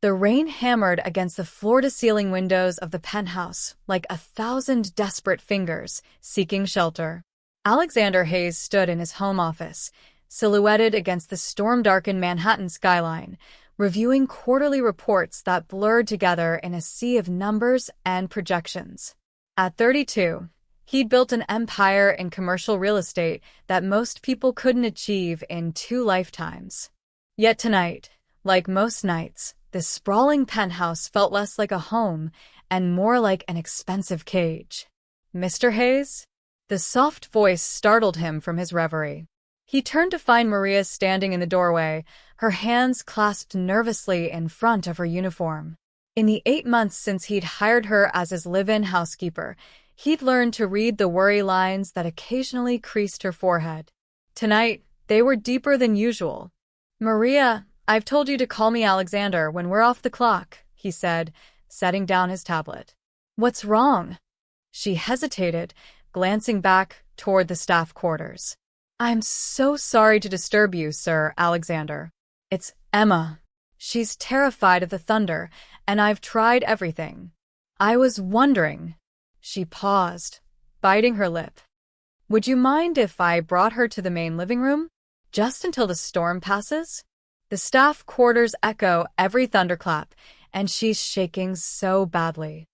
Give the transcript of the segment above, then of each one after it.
The rain hammered against the floor-to-ceiling windows of the penthouse like 1,000 desperate fingers seeking shelter. Alexander Hayes stood in his home office, silhouetted against the storm-darkened Manhattan skyline, reviewing quarterly reports that blurred together in a sea of numbers and projections. At 32, he'd built an empire in commercial real estate that most people couldn't achieve in 2 lifetimes. Yet tonight, like most nights, the sprawling penthouse felt less like a home and more like an expensive cage. "Mr. Hayes?" The soft voice startled him from his reverie. He turned to find Maria standing in the doorway, her hands clasped nervously in front of her uniform. In the 8 months since he'd hired her as his live-in housekeeper, he'd learned to read the worry lines that occasionally creased her forehead. Tonight, they were deeper than usual. "Maria, I've told you to call me Alexander when we're off the clock," he said, setting down his tablet. "What's wrong?" She hesitated, glancing back toward the staff quarters. "I'm so sorry to disturb you, Sir Alexander. It's Emma. She's terrified of the thunder, and I've tried everything. I was wondering." She paused, biting her lip. "Would you mind if I brought her to the main living room? Just until the storm passes?" The staff quarters echo every thunderclap, and she's shaking so badly.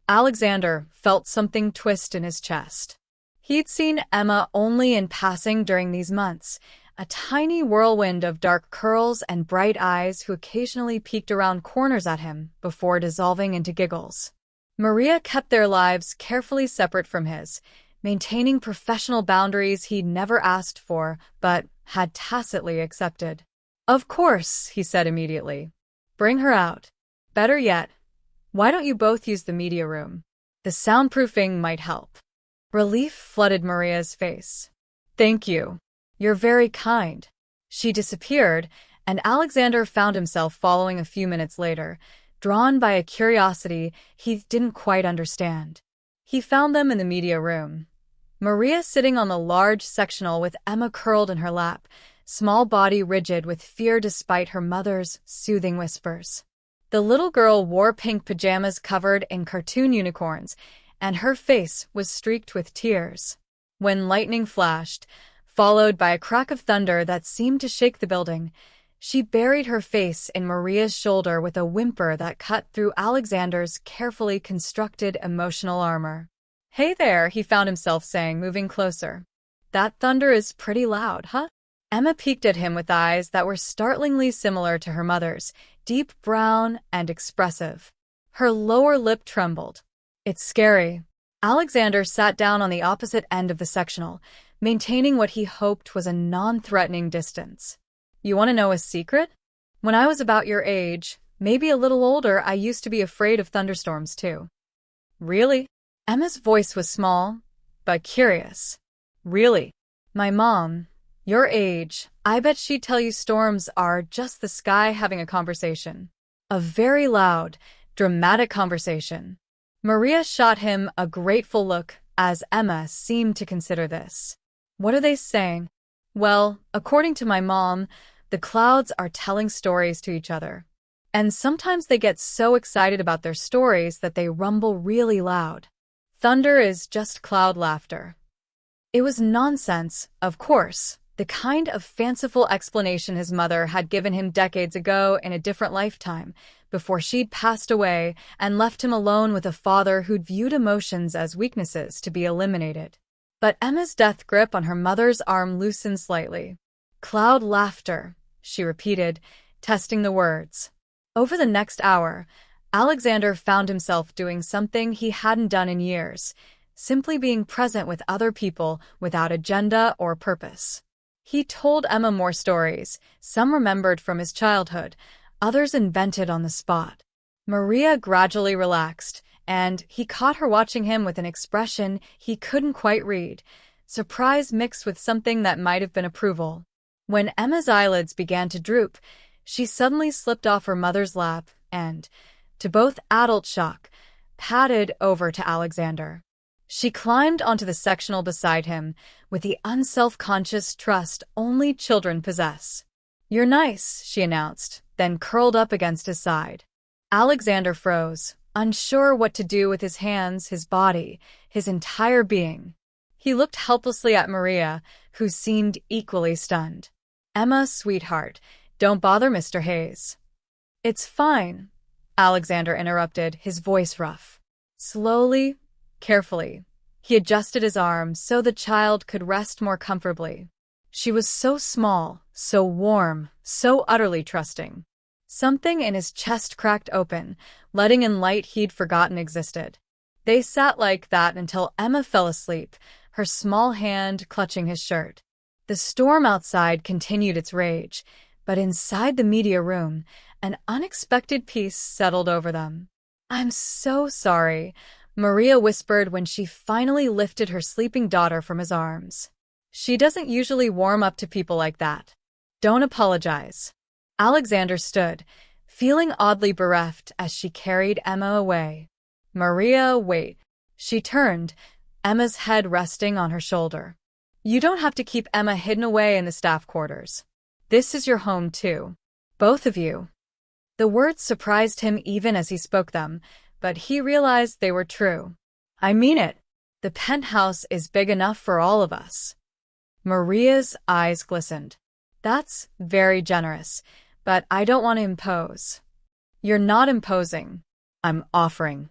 Alexander felt something twist in his chest. He'd seen Emma only in passing during these months, a tiny whirlwind of dark curls and bright eyes who occasionally peeked around corners at him before dissolving into giggles. Maria kept their lives carefully separate from his, maintaining professional boundaries he'd never asked for but had tacitly accepted. "Of course," he said immediately. "Bring her out. Better yet, why don't you both use the media room? The soundproofing might help." Relief flooded Maria's face. "Thank you. You're very kind." She disappeared, and Alexander found himself following a few minutes later, drawn by a curiosity he didn't quite understand. He found them in the media room. Maria sitting on the large sectional with Emma curled in her lap, small body rigid with fear despite her mother's soothing whispers. The little girl wore pink pajamas covered in cartoon unicorns, and her face was streaked with tears. When lightning flashed, followed by a crack of thunder that seemed to shake the building, she buried her face in Maria's shoulder with a whimper that cut through Alexander's carefully constructed emotional armor. "Hey there," he found himself saying, moving closer. "That thunder is pretty loud, huh?" Emma peeked at him with eyes that were startlingly similar to her mother's, deep brown and expressive. Her lower lip trembled. "It's scary." Alexander sat down on the opposite end of the sectional, maintaining what he hoped was a non-threatening distance. "You want to know a secret? When I was about your age, maybe a little older, I used to be afraid of thunderstorms too." "Really?" Emma's voice was small, but curious. "Really? My mom, your age, I bet she'd tell you storms are just the sky having a conversation. A very loud, dramatic conversation." Maria shot him a grateful look as Emma seemed to consider this. "What are they saying?" "Well, according to my mom, the clouds are telling stories to each other. And sometimes they get so excited about their stories that they rumble really loud. Thunder is just cloud laughter." It was nonsense, of course, the kind of fanciful explanation his mother had given him decades ago in a different lifetime, before she'd passed away and left him alone with a father who'd viewed emotions as weaknesses to be eliminated. But Emma's death grip on her mother's arm loosened slightly. "Cloud laughter," she repeated, testing the words. Over the next hour, Alexander found himself doing something he hadn't done in years, simply being present with other people without agenda or purpose. He told Emma more stories, some remembered from his childhood, others invented on the spot. Maria gradually relaxed, and he caught her watching him with an expression he couldn't quite read, surprise mixed with something that might have been approval. When Emma's eyelids began to droop, she suddenly slipped off her mother's lap and, to both adult shock, padded over to Alexander. She climbed onto the sectional beside him with the unself-conscious trust only children possess. "You're nice," she announced, then curled up against his side. Alexander froze, unsure what to do with his hands, his body, his entire being. He looked helplessly at Maria, who seemed equally stunned. "Emma, sweetheart, don't bother Mr. Hayes." "It's fine," Alexander interrupted, his voice rough. Slowly, carefully, he adjusted his arm so the child could rest more comfortably. She was so small, so warm, so utterly trusting. Something in his chest cracked open, letting in light he'd forgotten existed. They sat like that until Emma fell asleep, her small hand clutching his shirt. The storm outside continued its rage, but inside the media room, an unexpected peace settled over them. "I'm so sorry," Maria whispered when she finally lifted her sleeping daughter from his arms. "She doesn't usually warm up to people like that." "Don't apologize." Alexander stood, feeling oddly bereft as she carried Emma away. "Maria, wait." She turned, Emma's head resting on her shoulder. "You don't have to keep Emma hidden away in the staff quarters. This is your home too. Both of you." The words surprised him even as he spoke them, but he realized they were true. "I mean it. The penthouse is big enough for all of us." Maria's eyes glistened. "That's very generous, but I don't want to impose." "You're not imposing. I'm offering."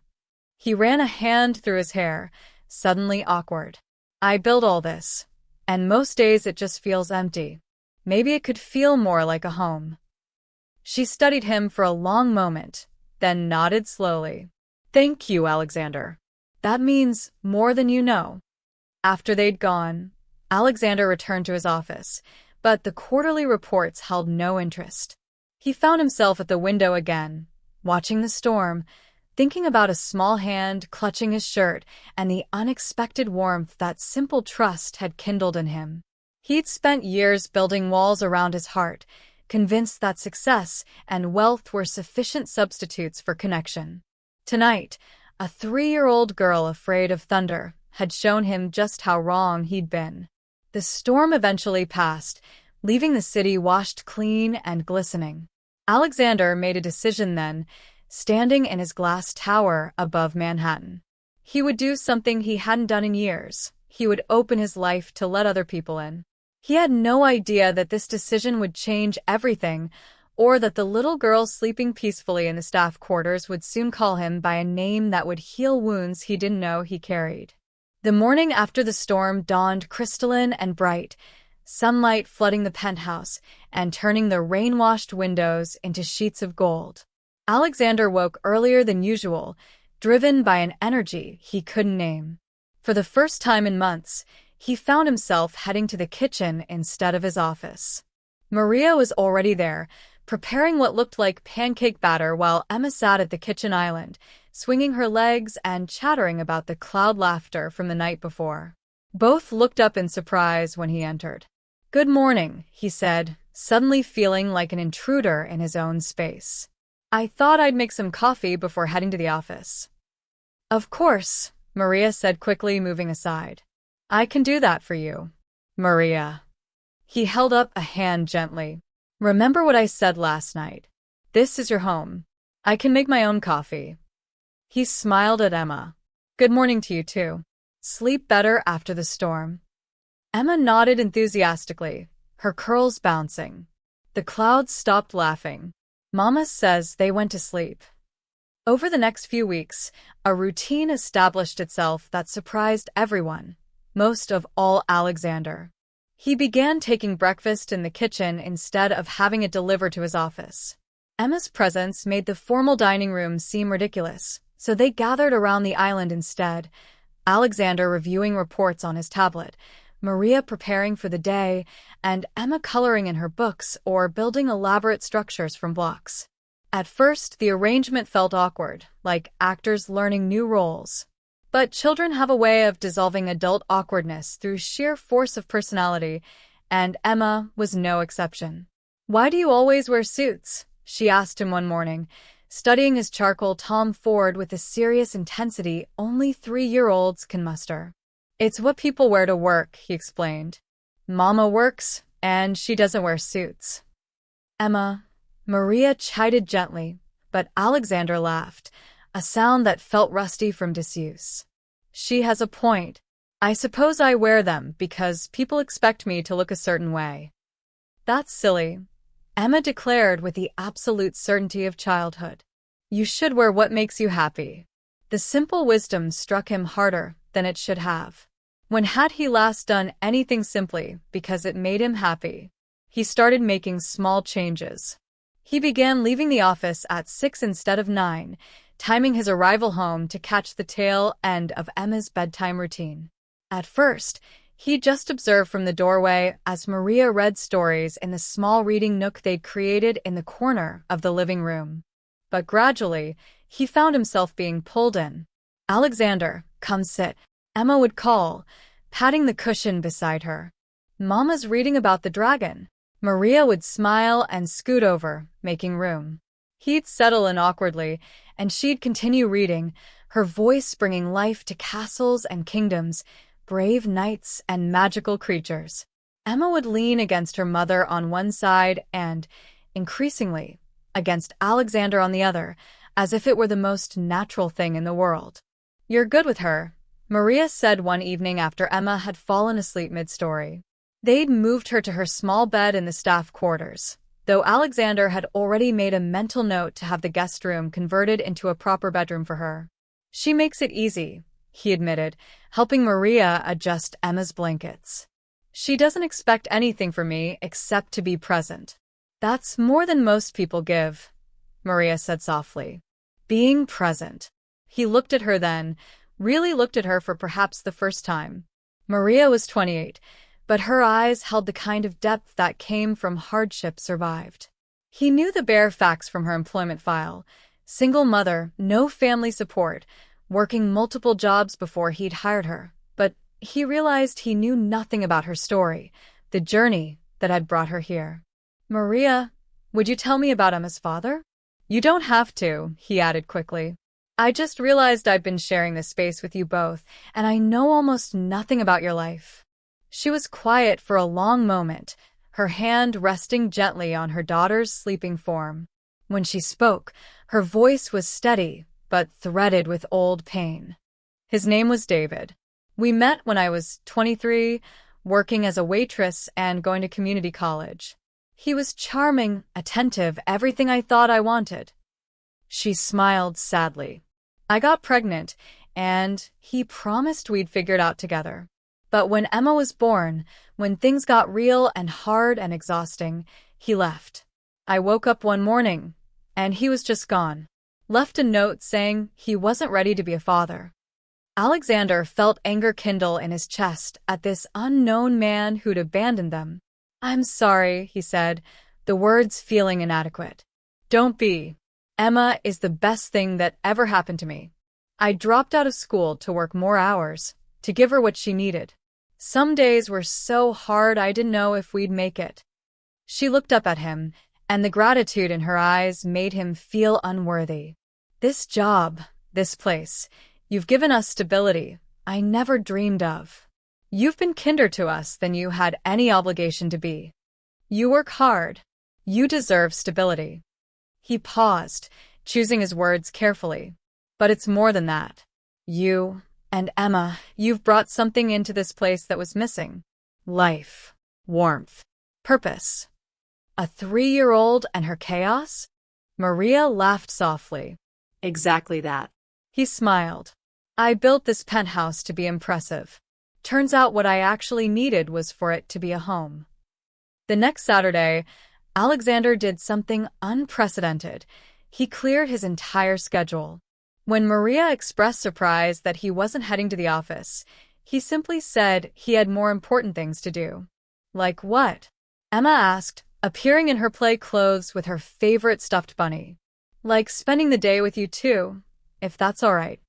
He ran a hand through his hair, suddenly awkward. "I built all this, and most days it just feels empty. Maybe it could feel more like a home." She studied him for a long moment, then nodded slowly. "Thank you, Alexander. That means more than you know." After they'd gone, Alexander returned to his office, but the quarterly reports held no interest. He found himself at the window again, watching the storm, thinking about a small hand clutching his shirt and the unexpected warmth that simple trust had kindled in him. He'd spent years building walls around his heart, convinced that success and wealth were sufficient substitutes for connection. Tonight, a 3-year-old girl afraid of thunder had shown him just how wrong he'd been. The storm eventually passed, leaving the city washed clean and glistening. Alexander made a decision then, standing in his glass tower above Manhattan. He would do something he hadn't done in years. He would open his life to let other people in. He had no idea that this decision would change everything, or that the little girl sleeping peacefully in the staff quarters would soon call him by a name that would heal wounds he didn't know he carried. The morning after the storm dawned crystalline and bright, sunlight flooding the penthouse and turning the rain-washed windows into sheets of gold. Alexander woke earlier than usual, driven by an energy he couldn't name. For the first time in months, he found himself heading to the kitchen instead of his office. Maria was already there, preparing what looked like pancake batter while Emma sat at the kitchen island, swinging her legs and chattering about the cloud laughter from the night before. Both looked up in surprise when he entered. "Good morning," he said, suddenly feeling like an intruder in his own space. "I thought I'd make some coffee before heading to the office." "Of course," Maria said quickly, moving aside. "I can do that for you." "Maria." He held up a hand gently. "Remember what I said last night. This is your home. I can make my own coffee." He smiled at Emma. "Good morning to you too. Sleep better after the storm?" Emma nodded enthusiastically, her curls bouncing. The clouds stopped laughing. "Mama says they went to sleep." Over the next few weeks, a routine established itself that surprised everyone, most of all Alexander. He began taking breakfast in the kitchen instead of having it delivered to his office. Emma's presence made the formal dining room seem ridiculous, so they gathered around the island instead, Alexander reviewing reports on his tablet, Maria preparing for the day, and Emma coloring in her books or building elaborate structures from blocks. At first, the arrangement felt awkward, like actors learning new roles. But children have a way of dissolving adult awkwardness through sheer force of personality, and Emma was no exception. "Why do you always wear suits?" she asked him one morning, studying his charcoal Tom Ford with the serious intensity only 3-year-olds can muster. "It's what people wear to work," he explained. "Mama works, and she doesn't wear suits." "Emma," Maria chided gently, But Alexander laughed, a sound that felt rusty from disuse. She has a point. I suppose I wear them because people expect me to look a certain way. That's silly, Emma declared with the absolute certainty of childhood. You should wear what makes you happy. The simple wisdom struck him harder than it should have. When had he last done anything simply because it made him happy? He started making small changes. He began leaving the office at 6 instead of 9, timing his arrival home to catch the tail end of Emma's bedtime routine. At first, he just observed from the doorway as Maria read stories in the small reading nook they'd created in the corner of the living room. But gradually, he found himself being pulled in. Alexander, come sit, Emma would call, patting the cushion beside her. Mama's reading about the dragon. Maria would smile and scoot over, making room. He'd settle in awkwardly, and she'd continue reading, her voice bringing life to castles and kingdoms, brave knights and magical creatures. Emma would lean against her mother on one side and, increasingly, against Alexander on the other, as if it were the most natural thing in the world. You're good with her, Maria said one evening after Emma had fallen asleep mid-story. They'd moved her to her small bed in the staff quarters, though Alexander had already made a mental note to have the guest room converted into a proper bedroom for her. She makes it easy, he admitted, helping Maria adjust Emma's blankets. She doesn't expect anything from me except to be present. That's more than most people give, Maria said softly. Being present. He looked at her then, really looked at her for perhaps the first time. Maria was 28, but her eyes held the kind of depth that came from hardship survived. He knew the bare facts from her employment file. Single mother, no family support, working multiple jobs before he'd hired her. But he realized he knew nothing about her story, the journey that had brought her here. Maria, would you tell me about Emma's father? You don't have to, he added quickly. I just realized I've been sharing this space with you both, and I know almost nothing about your life. She was quiet for a long moment, her hand resting gently on her daughter's sleeping form. When she spoke, her voice was steady, but threaded with old pain. His name was David. We met when I was 23, working as a waitress and going to community college. He was charming, attentive, everything I thought I wanted. She smiled sadly. I got pregnant, and he promised we'd figure it out together. But when Emma was born, when things got real and hard and exhausting, he left. I woke up one morning, and he was just gone. Left a note saying he wasn't ready to be a father. Alexander felt anger kindle in his chest at this unknown man who'd abandoned them. I'm sorry, he said, the words feeling inadequate. Don't be. Emma is the best thing that ever happened to me. I dropped out of school to work more hours, to give her what she needed. Some days were so hard I didn't know if we'd make it. She looked up at him, and the gratitude in her eyes made him feel unworthy. This job, this place, you've given us stability I never dreamed of. You've been kinder to us than you had any obligation to be. You work hard. You deserve stability. He paused, choosing his words carefully. But it's more than that. You and Emma, you've brought something into this place that was missing. Life, warmth, purpose. A 3-year-old and her chaos? Maria laughed softly. Exactly that. He smiled. I built this penthouse to be impressive. Turns out what I actually needed was for it to be a home. The next Saturday, Alexander did something unprecedented. He cleared his entire schedule. When Maria expressed surprise that he wasn't heading to the office, he simply said he had more important things to do. Like what? Emma asked, appearing in her play clothes with her favorite stuffed bunny. Like spending the day with you too, if that's all right.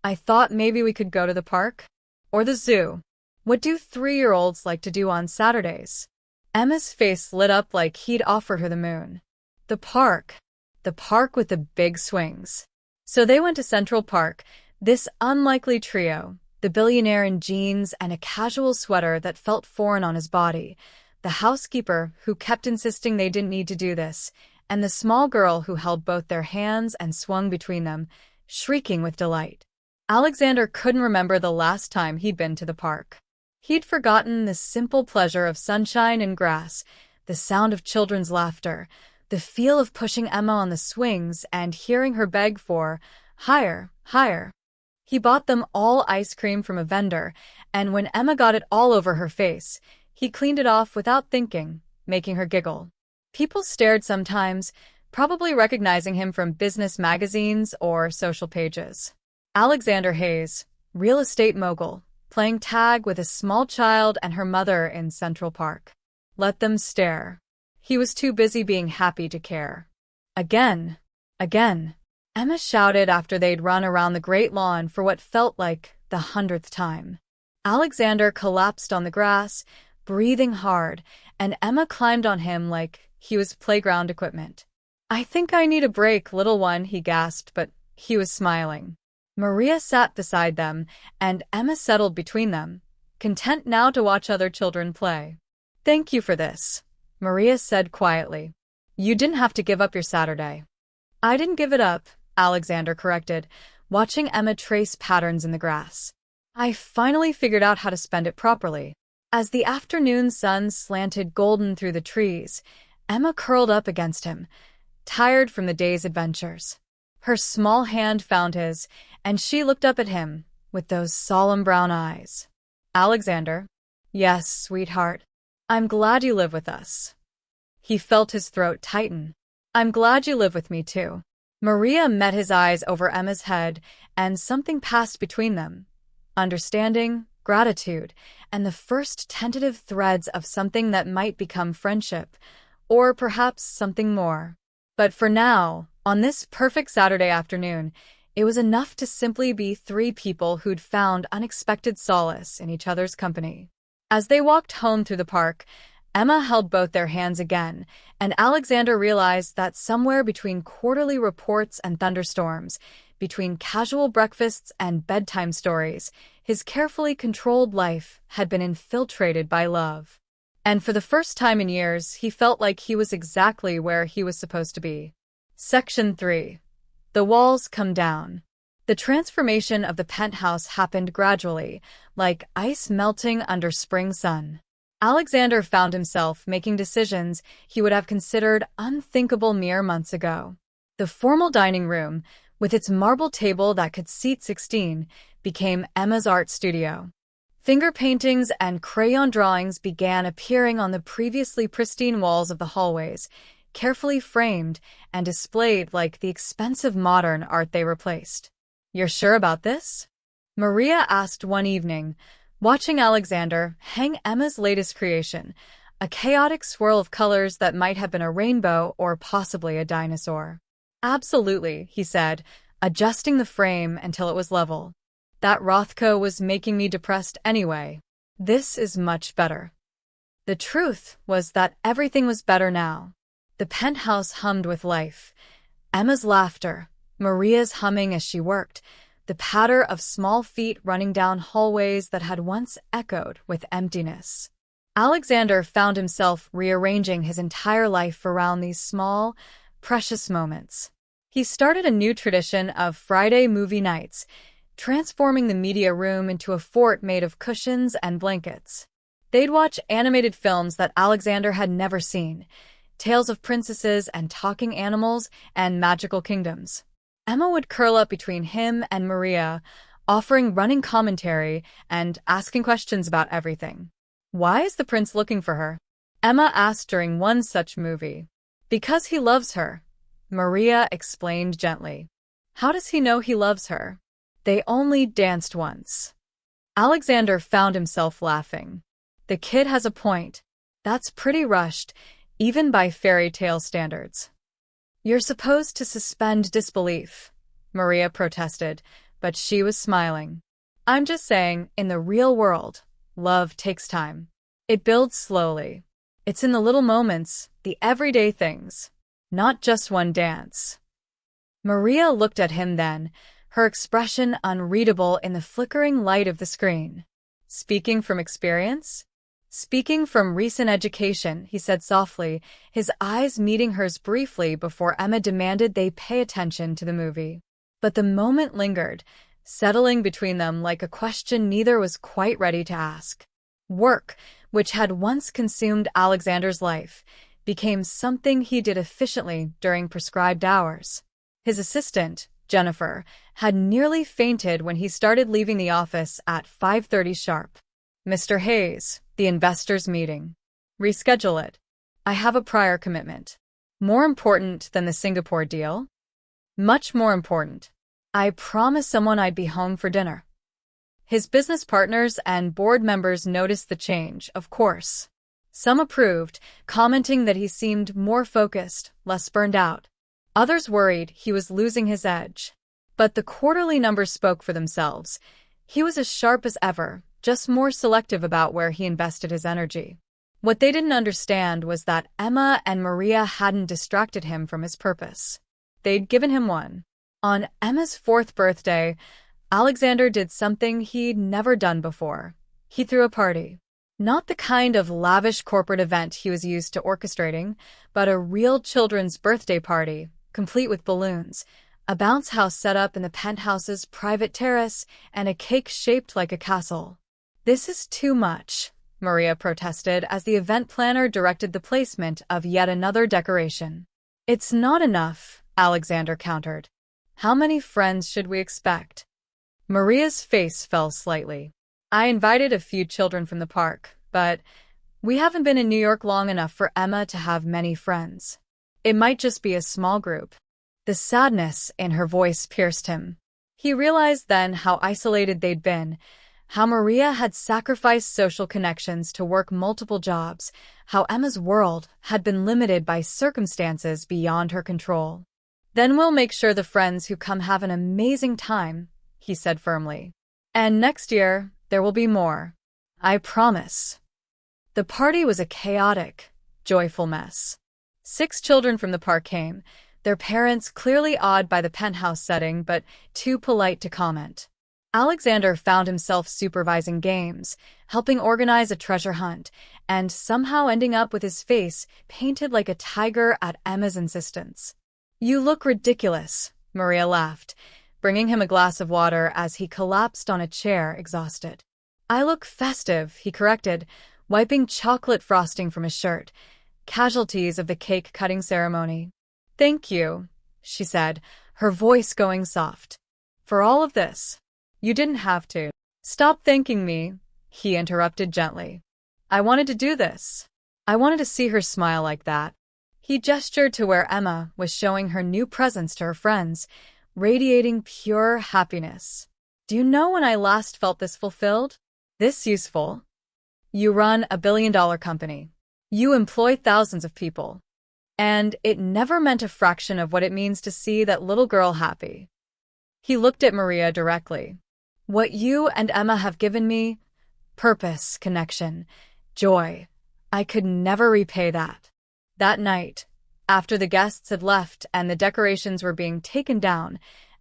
I thought maybe we could go to the park? Or the zoo. What do 3-year-olds like to do on Saturdays? Emma's face lit up like he'd offered her the moon. The park. The park with the big swings. So they went to Central Park, this unlikely trio, the billionaire in jeans and a casual sweater that felt foreign on his body, the housekeeper who kept insisting they didn't need to do this, and the small girl who held both their hands and swung between them, shrieking with delight. Alexander couldn't remember the last time he'd been to the park. He'd forgotten the simple pleasure of sunshine and grass, the sound of children's laughter, the feel of pushing Emma on the swings and hearing her beg for higher, higher. He bought them all ice cream from a vendor, and when Emma got it all over her face, he cleaned it off without thinking, making her giggle. People stared sometimes, probably recognizing him from business magazines or social pages. Alexander Hayes, real estate mogul, playing tag with a small child and her mother in Central Park. Let them stare. He was too busy being happy to care. Again. Again. Emma shouted after they'd run around the great lawn for what felt like the 100th time. Alexander collapsed on the grass, breathing hard, and Emma climbed on him like he was playground equipment. "I think I need a break, little one," he gasped, but he was smiling. Maria sat beside them, and Emma settled between them, content now to watch other children play. "Thank you for this," Maria said quietly. "You didn't have to give up your Saturday." "I didn't give it up," Alexander corrected, watching Emma trace patterns in the grass. "I finally figured out how to spend it properly." As the afternoon sun slanted golden through the trees, Emma curled up against him, tired from the day's adventures. Her small hand found his, and she looked up at him with those solemn brown eyes. "Alexander." "Yes, sweetheart. I'm glad you live with us." He felt his throat tighten. "I'm glad you live with me, too." Maria met his eyes over Emma's head, and something passed between them. Understanding, gratitude, and the first tentative threads of something that might become friendship, or perhaps something more. But for now, on this perfect Saturday afternoon, it was enough to simply be three people who'd found unexpected solace in each other's company. As they walked home through the park, Emma held both their hands again, and Alexander realized that somewhere between quarterly reports and thunderstorms, between casual breakfasts and bedtime stories, his carefully controlled life had been infiltrated by love. And for the first time in years, he felt like he was exactly where he was supposed to be. Section 3. The walls come down. The transformation of the penthouse happened gradually, like ice melting under spring sun. Alexander found himself making decisions he would have considered unthinkable mere months ago. The formal dining room, with its marble table that could seat 16, became Emma's art studio. Finger paintings and crayon drawings began appearing on the previously pristine walls of the hallways, carefully framed and displayed like the expensive modern art they replaced. "You're sure about this?" Maria asked one evening, watching Alexander hang Emma's latest creation, a chaotic swirl of colors that might have been a rainbow or possibly a dinosaur. "Absolutely," he said, adjusting the frame until it was level. "That Rothko was making me depressed anyway. This is much better." The truth was that everything was better now. The penthouse hummed with life. Emma's laughter, Maria's humming as she worked, the patter of small feet running down hallways that had once echoed with emptiness. Alexander found himself rearranging his entire life around these small, precious moments. He started a new tradition of Friday movie nights, transforming the media room into a fort made of cushions and blankets. They'd watch animated films that Alexander had never seen, tales of princesses and talking animals and magical kingdoms. Emma would curl up between him and Maria, offering running commentary and asking questions about everything. "Why is the prince looking for her?" Emma asked during one such movie. "Because he loves her," Maria explained gently. "How does he know he loves her? They only danced once." Alexander found himself laughing. The kid has a point. That's pretty rushed, even by fairy tale standards. "You're supposed to suspend disbelief," Maria protested, but she was smiling. "I'm just saying, in the real world, love takes time. It builds slowly. It's in the little moments, the everyday things, not just one dance." Maria looked at him then, her expression unreadable in the flickering light of the screen. "Speaking from experience?" Speaking from recent education, he said softly, his eyes meeting hers briefly before Emma demanded they pay attention to the movie. But the moment lingered, settling between them like a question neither was quite ready to ask. Work, which had once consumed Alexander's life, became something he did efficiently during prescribed hours. His assistant, Jennifer, had nearly fainted when he started leaving the office at 5:30 sharp. "Mr. Hayes, the investors' meeting. Reschedule it. I have a prior commitment." "More important than the Singapore deal?" "Much more important. I promised someone I'd be home for dinner." His business partners and board members noticed the change, of course. Some approved, commenting that he seemed more focused, less burned out. Others worried he was losing his edge. But the quarterly numbers spoke for themselves. He was as sharp as ever, just more selective about where he invested his energy. What they didn't understand was that Emma and Maria hadn't distracted him from his purpose. They'd given him one. On Emma's 4th birthday, Alexander did something he'd never done before. He threw a party. Not the kind of lavish corporate event he was used to orchestrating, but a real children's birthday party, complete with balloons, a bounce house set up in the penthouse's private terrace, and a cake shaped like a castle. "This is too much," Maria protested as the event planner directed the placement of yet another decoration. "It's not enough," Alexander countered. "How many friends should we expect?" Maria's face fell slightly. "I invited a few children from the park, but we haven't been in New York long enough for Emma to have many friends. It might just be a small group." The sadness in her voice pierced him. He realized then how isolated they'd been, how Maria had sacrificed social connections to work multiple jobs, how Emma's world had been limited by circumstances beyond her control. "Then we'll make sure the friends who come have an amazing time," he said firmly. "And next year, there will be more. I promise." The party was a chaotic, joyful mess. 6 children from the park came, their parents clearly awed by the penthouse setting but too polite to comment. Alexander found himself supervising games, helping organize a treasure hunt, and somehow ending up with his face painted like a tiger at Emma's insistence. "You look ridiculous," Maria laughed, bringing him a glass of water as he collapsed on a chair, exhausted. "I look festive," he corrected, wiping chocolate frosting from his shirt, casualties of the cake-cutting ceremony. "Thank you," she said, her voice going soft. "For all of this. You didn't have to." "Stop thanking me," he interrupted gently. "I wanted to do this. I wanted to see her smile like that." He gestured to where Emma was showing her new presents to her friends, radiating pure happiness. "Do you know when I last felt this fulfilled? This useful? You run a billion-dollar company. You employ thousands of people. And it never meant a fraction of what it means to see that little girl happy." He looked at Maria directly. "What you and Emma have given me, purpose, connection, joy, I could never repay that." That night, after the guests had left and the decorations were being taken down,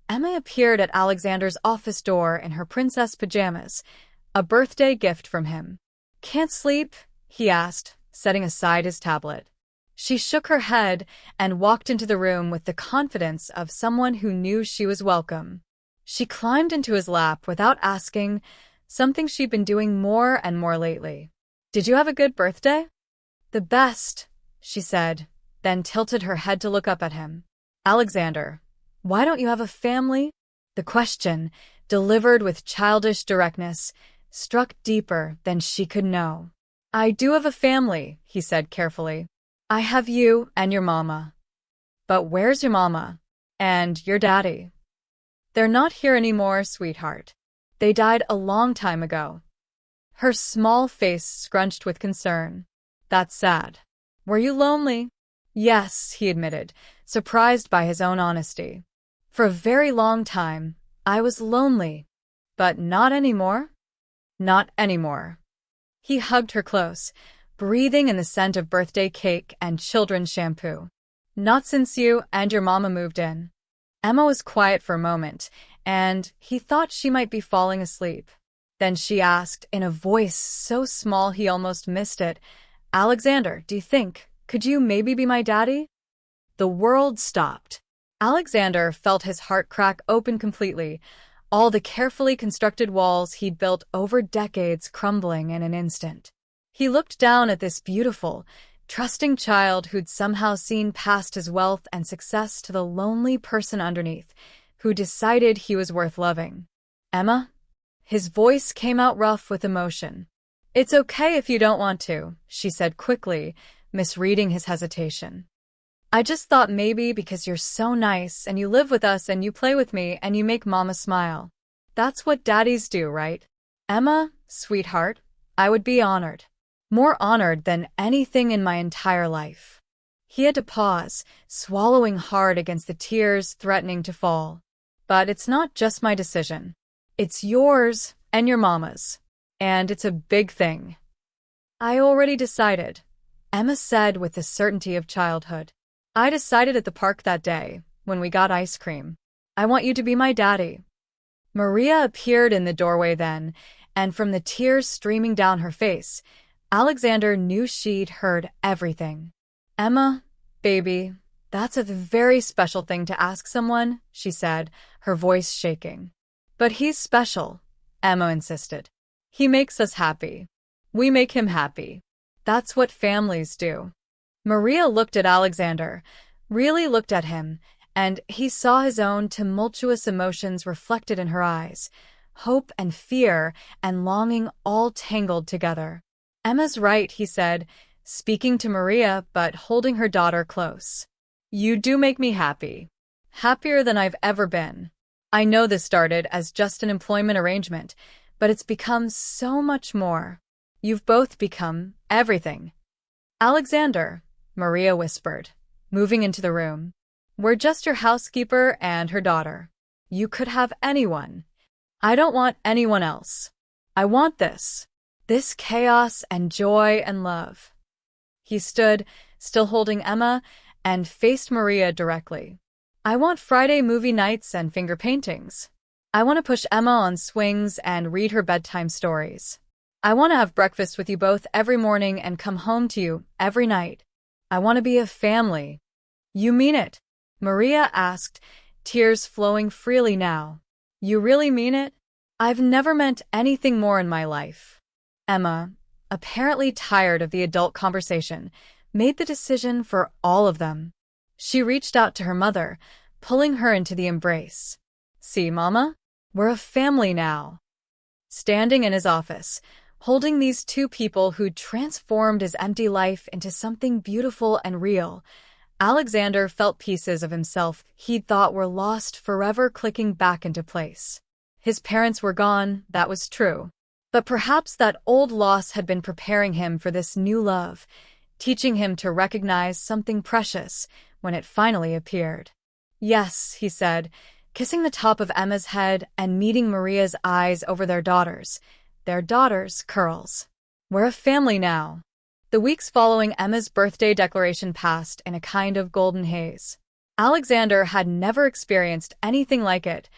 Emma appeared at Alexander's office door in her princess pajamas, a birthday gift from him. "Can't sleep?" he asked, setting aside his tablet. She shook her head and walked into the room with the confidence of someone who knew she was welcome. She climbed into his lap without asking, something she'd been doing more and more lately. "Did you have a good birthday?" "The best," she said, then tilted her head to look up at him. "Alexander, why don't you have a family?" The question, delivered with childish directness, struck deeper than she could know. "I do have a family," he said carefully. "I have you and your mama." "But where's your mama? And your daddy?" "They're not here anymore, sweetheart. They died a long time ago." Her small face scrunched with concern. "That's sad. Were you lonely?" "Yes," he admitted, surprised by his own honesty. "For a very long time, I was lonely. But not anymore?" "Not anymore." He hugged her close, breathing in the scent of birthday cake and children's shampoo. "Not since you and your mama moved in." Emma was quiet for a moment, and he thought she might be falling asleep. Then she asked, in a voice so small he almost missed it, "Alexander, could you maybe be my daddy?" The world stopped. Alexander felt his heart crack open completely, all the carefully constructed walls he'd built over decades crumbling in an instant. He looked down at this beautiful, trusting child who'd somehow seen past his wealth and success to the lonely person underneath, who decided he was worth loving. "Emma?" His voice came out rough with emotion. "It's okay if you don't want to," she said quickly, misreading his hesitation. "I just thought maybe because you're so nice and you live with us and you play with me and you make Mama smile. That's what daddies do, right?" "Emma, sweetheart, I would be honored. More honored than anything in my entire life." He had to pause, swallowing hard against the tears threatening to fall. "But it's not just my decision. It's yours and your mama's. And it's a big thing." "I already decided," Emma said with the certainty of childhood. "I decided at the park that day, when we got ice cream. I want you to be my daddy." Maria appeared in the doorway then, and from the tears streaming down her face, Alexander knew she'd heard everything. "Emma, baby, that's a very special thing to ask someone," she said, her voice shaking. "But he's special," Emma insisted. "He makes us happy. We make him happy. That's what families do." Maria looked at Alexander, really looked at him, and he saw his own tumultuous emotions reflected in her eyes, hope and fear and longing all tangled together. "Emma's right," he said, speaking to Maria but holding her daughter close. "You do make me happy. Happier than I've ever been. I know this started as just an employment arrangement, but it's become so much more. You've both become everything." "Alexander," Maria whispered, moving into the room. "We're just your housekeeper and her daughter. You could have anyone. I don't want anyone else. I want this chaos and joy and love." He stood, still holding Emma, and faced Maria directly. "I want Friday movie nights and finger paintings. I want to push Emma on swings and read her bedtime stories. I want to have breakfast with you both every morning and come home to you every night. I want to be a family." "You mean it?" Maria asked, tears flowing freely now. "You really mean it?" "I've never meant anything more in my life." Emma, apparently tired of the adult conversation, made the decision for all of them. She reached out to her mother, pulling her into the embrace. "See, Mama? We're a family now." Standing in his office, holding these two people who'd transformed his empty life into something beautiful and real, Alexander felt pieces of himself he'd thought were lost forever clicking back into place. His parents were gone, that was true. But perhaps that old loss had been preparing him for this new love, teaching him to recognize something precious when it finally appeared. "Yes," he said, kissing the top of Emma's head and meeting Maria's eyes over their daughter's curls. "We're a family now." The weeks following Emma's birthday declaration passed in a kind of golden haze. Alexander had never experienced anything like it,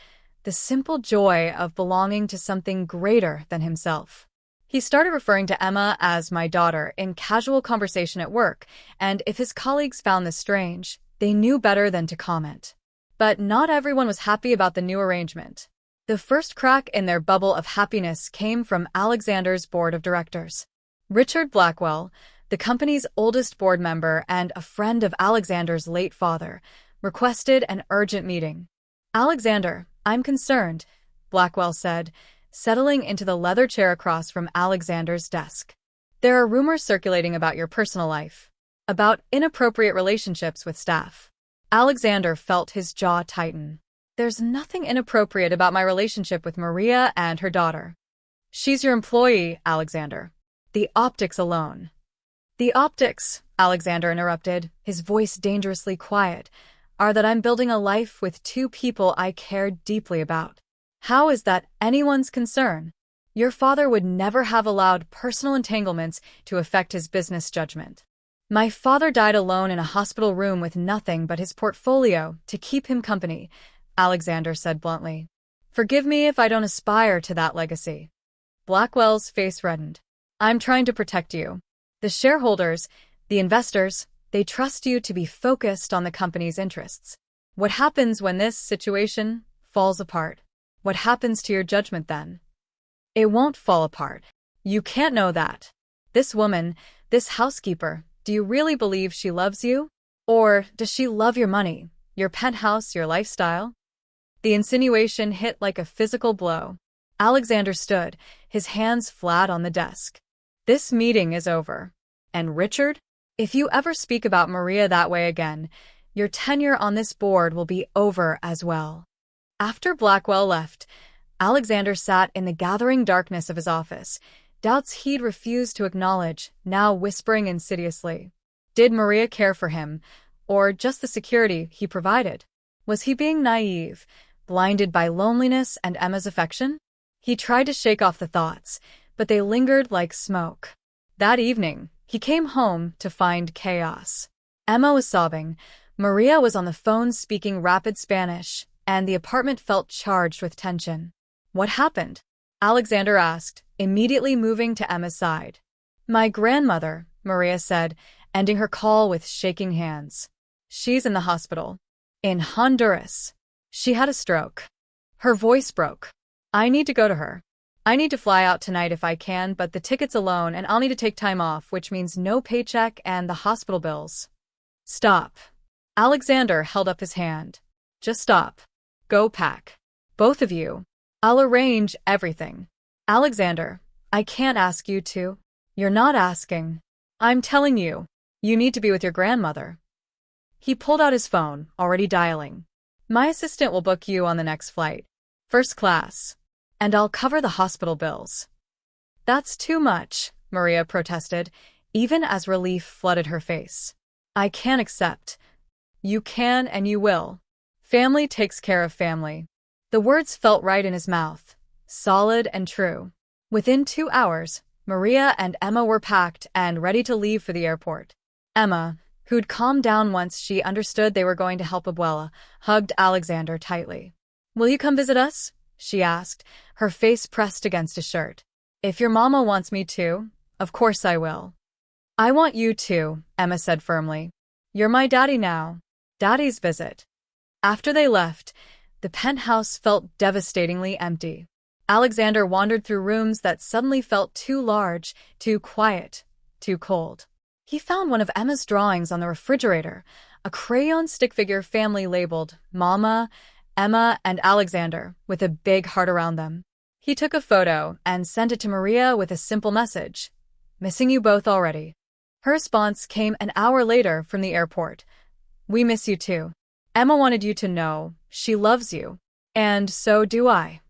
the simple joy of belonging to something greater than himself. He started referring to Emma as "my daughter" in casual conversation at work, and if his colleagues found this strange, they knew better than to comment. But not everyone was happy about the new arrangement. The first crack in their bubble of happiness came from Alexander's board of directors. Richard Blackwell, the company's oldest board member and a friend of Alexander's late father, requested an urgent meeting. "Alexander, I'm concerned," Blackwell said, settling into the leather chair across from Alexander's desk. "There are rumors circulating about your personal life, about inappropriate relationships with staff." Alexander felt his jaw tighten. "There's nothing inappropriate about my relationship with Maria and her daughter. She's your employee, Alexander. The optics alone." "The optics," Alexander interrupted, his voice dangerously quiet, "are that I'm building a life with two people I care deeply about. How is that anyone's concern? Your father would never have allowed personal entanglements to affect his business judgment. My father died alone in a hospital room with nothing but his portfolio to keep him company," Alexander said bluntly. "Forgive me if I don't aspire to that legacy." Blackwell's face reddened. I'm trying to protect you. The shareholders, the investors, they trust you to be focused on the company's interests. What happens when this situation falls apart? What happens to your judgment then? It won't fall apart. You can't know that. This woman, this housekeeper, do you really believe she loves you? Or does she love your money, your penthouse, your lifestyle? The insinuation hit like a physical blow. Alexander stood, his hands flat on the desk. This meeting is over. And Richard? If you ever speak about Maria that way again, your tenure on this board will be over as well. After Blackwell left, Alexander sat in the gathering darkness of his office, doubts he'd refused to acknowledge, now whispering insidiously. Did Maria care for him, or just the security he provided? Was he being naive, blinded by loneliness and Emma's affection? He tried to shake off the thoughts, but they lingered like smoke. That evening, he came home to find chaos. Emma was sobbing, Maria was on the phone speaking rapid Spanish, and the apartment felt charged with tension. What happened? Alexander asked, immediately moving to Emma's side. My grandmother, Maria said, ending her call with shaking hands. She's in the hospital. In Honduras. She had a stroke. Her voice broke. I need to go to her. I need to fly out tonight if I can, but the tickets alone, and I'll need to take time off, which means no paycheck and the hospital bills. Stop. Alexander held up his hand. Just stop. Go pack. Both of you. I'll arrange everything. Alexander, I can't ask you to. You're not asking. I'm telling you. You need to be with your grandmother. He pulled out his phone, already dialing. My assistant will book you on the next flight. First class. And I'll cover the hospital bills. That's too much, Maria protested, even as relief flooded her face. I can't accept. You can and you will. Family takes care of family. The words felt right in his mouth, solid and true. Within 2 hours, Maria and Emma were packed and ready to leave for the airport. Emma, who'd calmed down once she understood they were going to help Abuela, hugged Alexander tightly. Will you come visit us? She asked, her face pressed against his shirt. If your mama wants me to, of course I will. I want you to, Emma said firmly. You're my daddy now. Daddy's visit. After they left, the penthouse felt devastatingly empty. Alexander wandered through rooms that suddenly felt too large, too quiet, too cold. He found one of Emma's drawings on the refrigerator, a crayon stick figure family labeled Mama, Emma, and Alexander, with a big heart around them. He took a photo and sent it to Maria with a simple message. Missing you both already. Her response came an hour later from the airport. We miss you too. Emma wanted you to know she loves you. And so do I.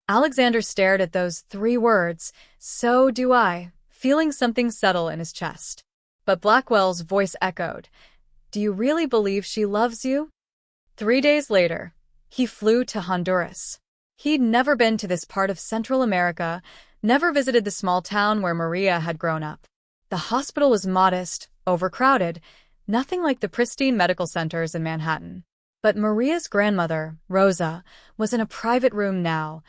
Alexander stared at those 3 words, so do I, feeling something settle in his chest. But Blackwell's voice echoed. Do you really believe she loves you? 3 days later, he flew to Honduras. He'd never been to this part of Central America, never visited the small town where Maria had grown up. The hospital was modest, overcrowded, nothing like the pristine medical centers in Manhattan. But Maria's grandmother, Rosa, was in a private room now.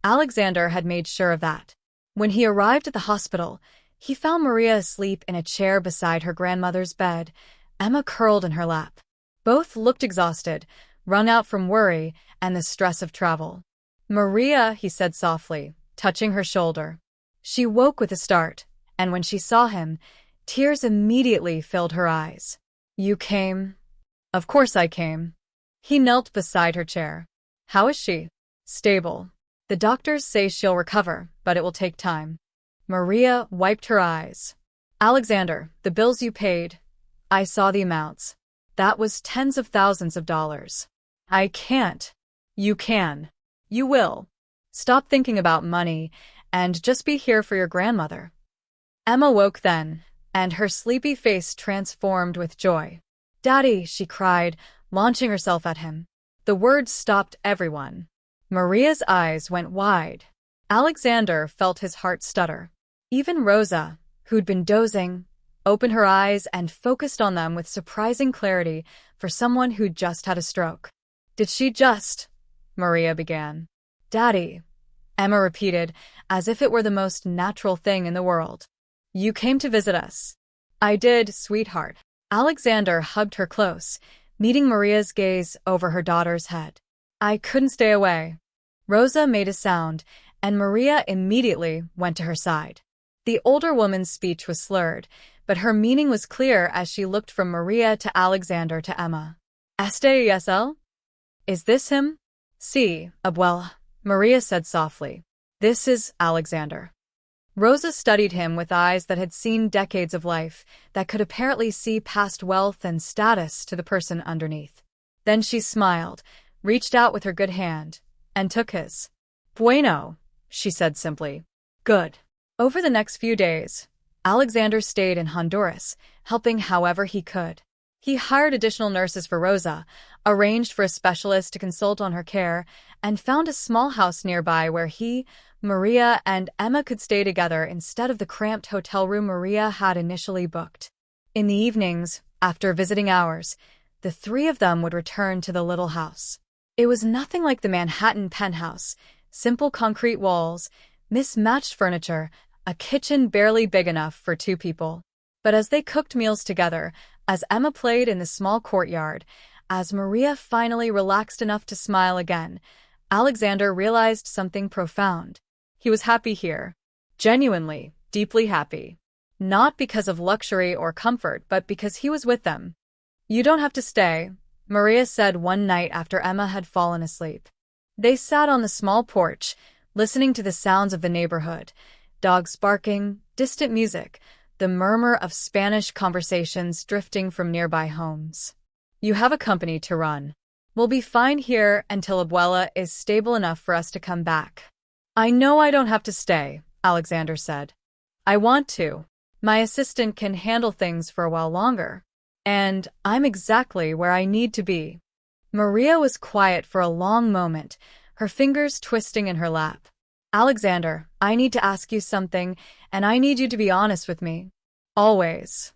Alexander had made sure of that. When he arrived at the hospital, he found Maria asleep in a chair beside her grandmother's bed, Emma curled in her lap. Both looked exhausted, wrung out from worry and the stress of travel. Maria, he said softly, touching her shoulder. She woke with a start, and when she saw him, tears immediately filled her eyes. You came? Of course I came. He knelt beside her chair. How is she? Stable. The doctors say she'll recover, but it will take time. Maria wiped her eyes. Alexander, the bills you paid. I saw the amounts. That was tens of thousands of dollars. I can't. You can. You will. Stop thinking about money and just be here for your grandmother. Emma woke then, and her sleepy face transformed with joy. Daddy, she cried, launching herself at him. The words stopped everyone. Maria's eyes went wide. Alexander felt his heart stutter. Even Rosa, who'd been dozing, opened her eyes and focused on them with surprising clarity for someone who'd just had a stroke. Did she just? Maria began. Daddy. Emma repeated, as if it were the most natural thing in the world. You came to visit us. I did, sweetheart. Alexander hugged her close, meeting Maria's gaze over her daughter's head. I couldn't stay away. Rosa made a sound, and Maria immediately went to her side. The older woman's speech was slurred, but her meaning was clear as she looked from Maria to Alexander to Emma. Este ESL? Is this him? Sí, abuela, Maria said softly. This is Alexander. Rosa studied him with eyes that had seen decades of life, that could apparently see past wealth and status to the person underneath. Then she smiled, reached out with her good hand, and took his. Bueno, she said simply. Good. Over the next few days, Alexander stayed in Honduras, helping however he could. He hired additional nurses for Rosa, arranged for a specialist to consult on her care, and found a small house nearby where he, Maria, and Emma could stay together instead of the cramped hotel room Maria had initially booked. In the evenings, after visiting hours, the three of them would return to the little house. It was nothing like the Manhattan penthouse: simple concrete walls, mismatched furniture, a kitchen barely big enough for two people. But as they cooked meals together, as Emma played in the small courtyard, as Maria finally relaxed enough to smile again, Alexander realized something profound. He was happy here. Genuinely, deeply happy. Not because of luxury or comfort, but because he was with them. You don't have to stay, Maria said one night after Emma had fallen asleep. They sat on the small porch, listening to the sounds of the neighborhood: dogs barking, distant music, the murmur of Spanish conversations drifting from nearby homes. You have a company to run. We'll be fine here until Abuela is stable enough for us to come back. I know I don't have to stay, Alexander said. I want to. My assistant can handle things for a while longer. And I'm exactly where I need to be. Maria was quiet for a long moment, her fingers twisting in her lap. Alexander, I need to ask you something, and I need you to be honest with me. Always.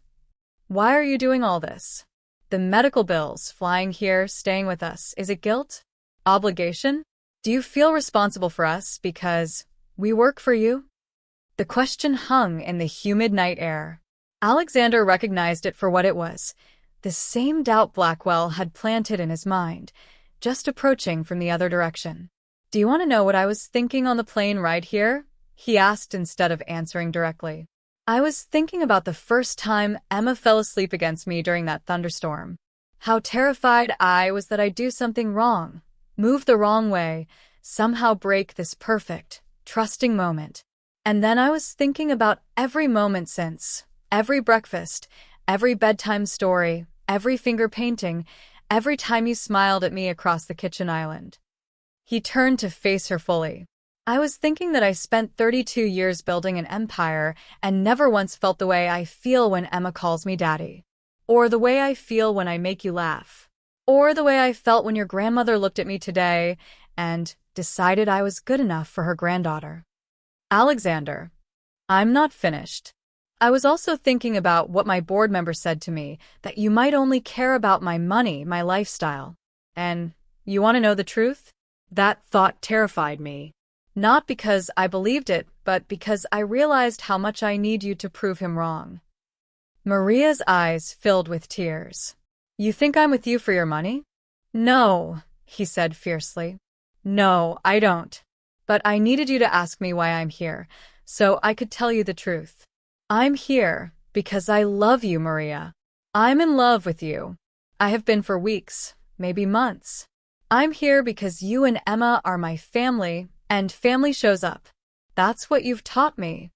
Why are you doing all this? The medical bills, flying here, staying with us, is it guilt? Obligation? Do you feel responsible for us because we work for you? The question hung in the humid night air. Alexander recognized it for what it was: the same doubt Blackwell had planted in his mind, just approaching from the other direction. Do you want to know what I was thinking on the plane ride here? He asked instead of answering directly. I was thinking about the first time Emma fell asleep against me during that thunderstorm. How terrified I was that I'd do something wrong, move the wrong way, somehow break this perfect, trusting moment. And then I was thinking about every moment since, every breakfast, every bedtime story, every finger painting, every time you smiled at me across the kitchen island. He turned to face her fully. I was thinking that I spent 32 years building an empire and never once felt the way I feel when Emma calls me daddy. Or the way I feel when I make you laugh. Or the way I felt when your grandmother looked at me today and decided I was good enough for her granddaughter. Alexander, I'm not finished. I was also thinking about what my board member said to me, that you might only care about my money, my lifestyle. And you want to know the truth? That thought terrified me. Not because I believed it, but because I realized how much I need you to prove him wrong. Maria's eyes filled with tears. You think I'm with you for your money? No, he said fiercely. No, I don't. But I needed you to ask me why I'm here, so I could tell you the truth. I'm here because I love you, Maria. I'm in love with you. I have been for weeks, maybe months. I'm here because you and Emma are my family, and family shows up. That's what you've taught me.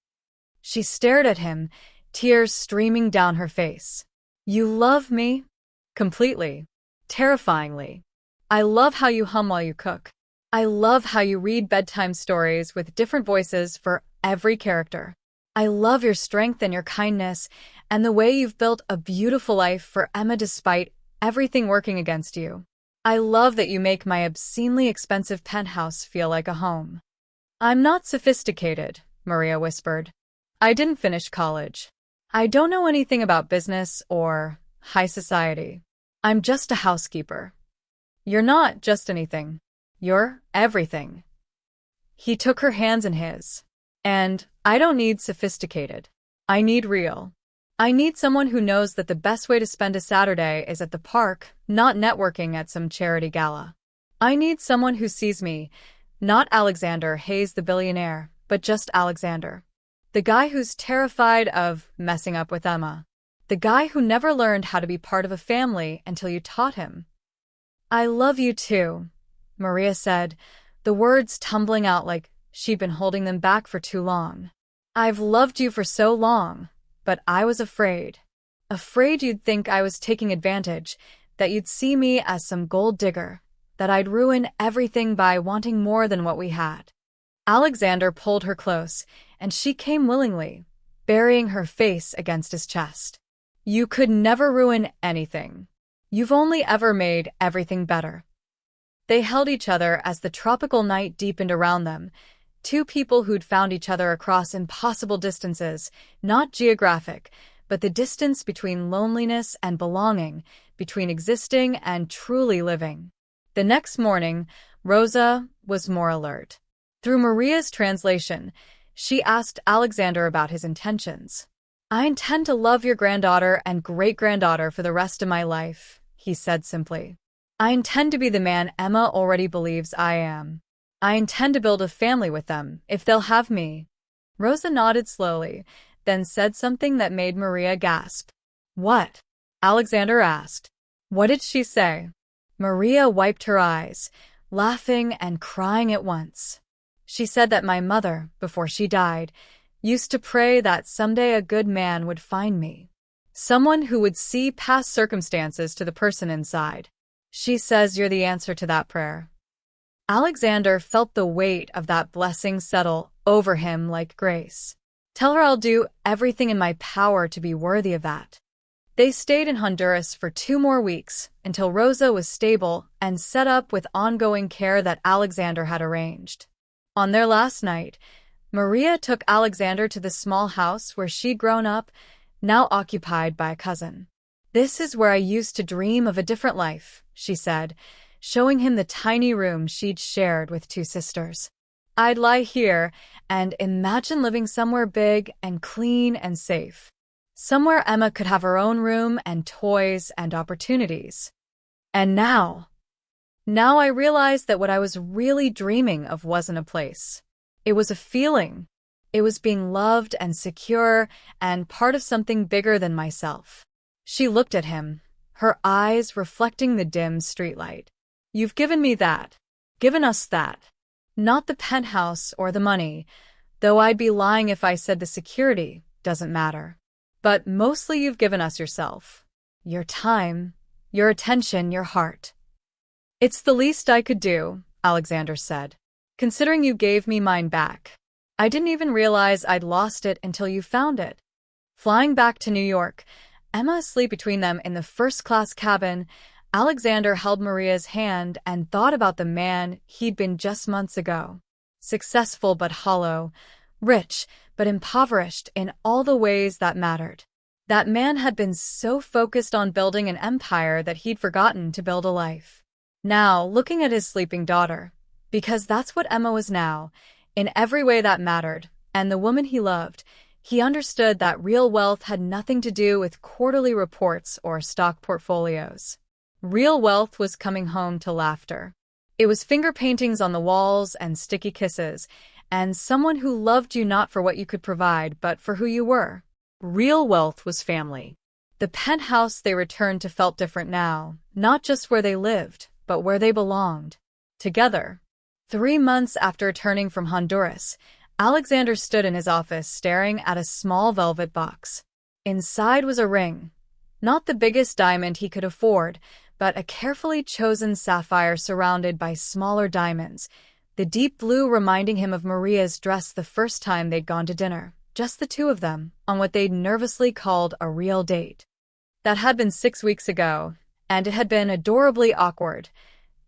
She stared at him, tears streaming down her face. You love me? Completely. Terrifyingly. I love how you hum while you cook. I love how you read bedtime stories with different voices for every character. I love your strength and your kindness, and the way you've built a beautiful life for Emma despite everything working against you. I love that you make my obscenely expensive penthouse feel like a home. I'm not sophisticated, Maria whispered. I didn't finish college. I don't know anything about business or high society. I'm just a housekeeper. You're not just anything. You're everything. He took her hands in his. And I don't need sophisticated. I need real. I need someone who knows that the best way to spend a Saturday is at the park, not networking at some charity gala. I need someone who sees me, not Alexander Hayes the billionaire, but just Alexander. The guy who's terrified of messing up with Emma. The guy who never learned how to be part of a family until you taught him. I love you too, Maria said, the words tumbling out like she'd been holding them back for too long. I've loved you for so long, but I was afraid. Afraid you'd think I was taking advantage, that you'd see me as some gold digger, that I'd ruin everything by wanting more than what we had. Alexander pulled her close, and she came willingly, burying her face against his chest. You could never ruin anything. You've only ever made everything better. They held each other as the tropical night deepened around them, two people who'd found each other across impossible distances, not geographic, but the distance between loneliness and belonging, between existing and truly living. The next morning, Rosa was more alert. Through Maria's translation, she asked Alexander about his intentions. I intend to love your granddaughter and great-granddaughter for the rest of my life, he said simply. I intend to be the man Emma already believes I am. I intend to build a family with them, if they'll have me. Rosa nodded slowly, then said something that made Maria gasp. What? Alexander asked. What did she say? Maria wiped her eyes, laughing and crying at once. She said that my mother, before she died, used to pray that someday a good man would find me. Someone who would see past circumstances to the person inside. She says you're the answer to that prayer. Alexander felt the weight of that blessing settle over him like grace. Tell her I'll do everything in my power to be worthy of that. They stayed in Honduras for 2 more weeks until Rosa was stable and set up with ongoing care that Alexander had arranged. On their last night, Maria took Alexander to the small house where she'd grown up, now occupied by a cousin. This is where I used to dream of a different life, she said, showing him the tiny room she'd shared with 2 sisters. I'd lie here and imagine living somewhere big and clean and safe. Somewhere Emma could have her own room and toys and opportunities. And now I realized that what I was really dreaming of wasn't a place. It was a feeling. It was being loved and secure and part of something bigger than myself. She looked at him, her eyes reflecting the dim streetlight. You've given me that. Given us that. Not the penthouse or the money, though I'd be lying if I said the security doesn't matter. But mostly you've given us yourself. Your time, your attention, your heart. It's the least I could do, Alexander said, considering you gave me mine back. I didn't even realize I'd lost it until you found it. Flying back to New York, Emma asleep between them in the first-class cabin, Alexander held Maria's hand and thought about the man he'd been just months ago. Successful but hollow, rich but impoverished in all the ways that mattered. That man had been so focused on building an empire that he'd forgotten to build a life. Now, looking at his sleeping daughter, because that's what Emma was now, in every way that mattered, and the woman he loved, he understood that real wealth had nothing to do with quarterly reports or stock portfolios. Real wealth was coming home to laughter. It was finger paintings on the walls and sticky kisses, and someone who loved you not for what you could provide, but for who you were. Real wealth was family. The penthouse they returned to felt different now, not just where they lived, but where they belonged. Together. 3 months after returning from Honduras, Alexander stood in his office staring at a small velvet box. Inside was a ring. Not the biggest diamond he could afford, but a carefully chosen sapphire surrounded by smaller diamonds, the deep blue reminding him of Maria's dress the first time they'd gone to dinner, just the 2 of them, on what they'd nervously called a real date. That had been 6 weeks ago, and it had been adorably awkward.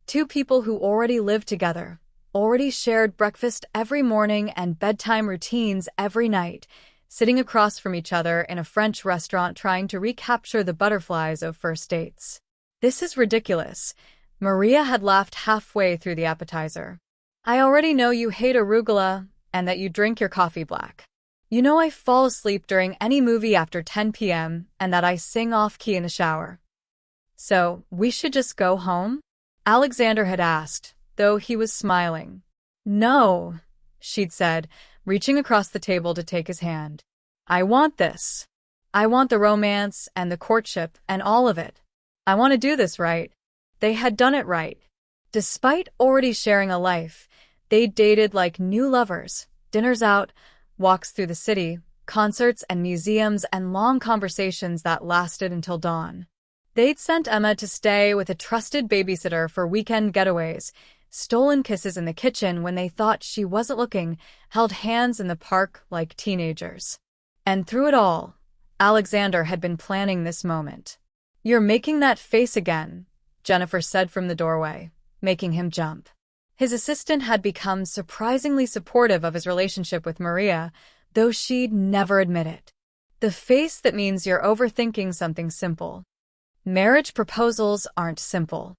2 people who already lived together, already shared breakfast every morning and bedtime routines every night, sitting across from each other in a French restaurant trying to recapture the butterflies of first dates. This is ridiculous. Maria had laughed halfway through the appetizer. I already know you hate arugula and that you drink your coffee black. You know I fall asleep during any movie after 10 p.m. and that I sing off-key in the shower. So, we should just go home? Alexander had asked, though he was smiling. No, she'd said, reaching across the table to take his hand. I want this. I want the romance and the courtship and all of it. I want to do this right. They had done it right. Despite already sharing a life, they dated like new lovers, dinners out, walks through the city, concerts and museums, and long conversations that lasted until dawn. They'd sent Emma to stay with a trusted babysitter for weekend getaways, stolen kisses in the kitchen when they thought she wasn't looking, held hands in the park like teenagers. And through it all, Alexander had been planning this moment. You're making that face again, Jennifer said from the doorway, making him jump. His assistant had become surprisingly supportive of his relationship with Maria, though she'd never admit it. The face that means you're overthinking something simple. Marriage proposals aren't simple.